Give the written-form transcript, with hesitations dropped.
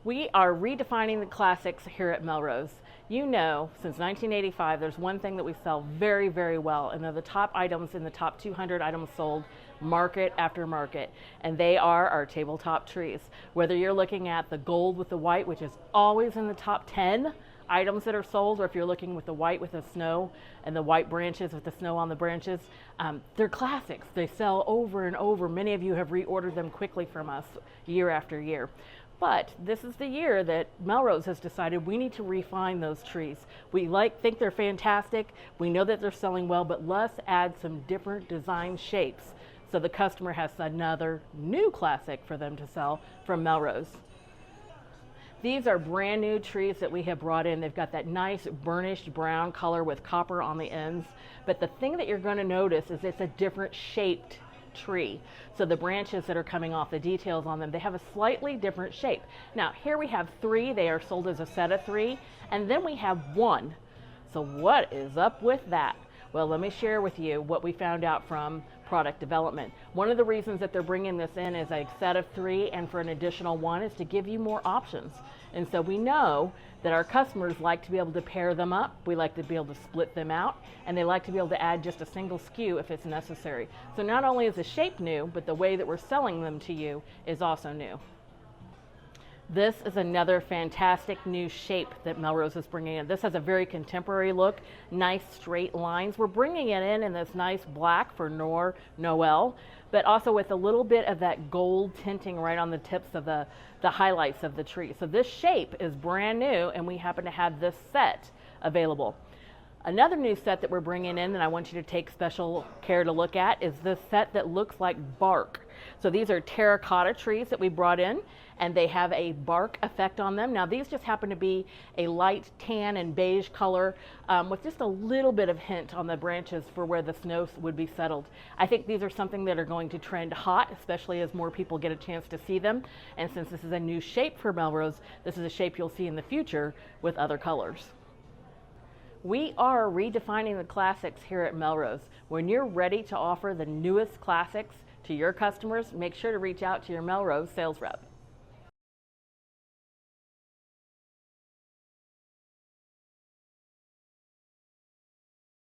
We are redefining the classics here at Melrose. You know, since 1985, there's one thing that we sell very, very well, and they're the top items in the top 200 items sold market after market, and they are our tabletop trees. Whether you're looking at the gold with the white, which is always in the top 10 items that are sold, or if you're looking with the white with the snow and the white branches with the snow on the branches, they're classics. They sell over and over. Many of you have reordered them quickly from us year after year. But this is the year that Melrose has decided we need to refine those trees. We think they're fantastic. We know that they're selling well, but let's add some different design shapes so the customer has another new classic for them to sell from Melrose. These are brand new trees that we have brought in. They've got that nice burnished brown color with copper on the ends. But the thing that you're going to notice is it's a different shaped tree. So the branches that are coming off, the details on them, they have a slightly different shape. Now here we have 3. They are sold as a set of 3. And then we have 1. So what is up with that? Well, let me share with you what we found out from product development. One of the reasons that they're bringing this in as a set of 3 and for an additional 1 is to give you more options. And so we know that our customers like to be able to pair them up, we like to be able to split them out, and they like to be able to add just a single SKU if it's necessary. So not only is the shape new, but the way that we're selling them to you is also new. This is another fantastic new shape that Melrose is bringing in. This has a very contemporary look, nice straight lines. We're bringing it in this nice black for Noir Noel, but also with a little bit of that gold tinting right on the tips of the highlights of the tree. So this shape is brand new, and we happen to have this set available. Another new set that we're bringing in that I want you to take special care to look at is this set that looks like bark. So these are terracotta trees that we brought in, and they have a bark effect on them. Now these just happen to be a light tan and beige color with just a little bit of hint on the branches for where the snow would be settled. I think these are something that are going to trend hot, especially as more people get a chance to see them. And since this is a new shape for Melrose, this is a shape you'll see in the future with other colors. We are redefining the classics here at Melrose. When you're ready to offer the newest classics to your customers, make sure to reach out to your Melrose sales rep.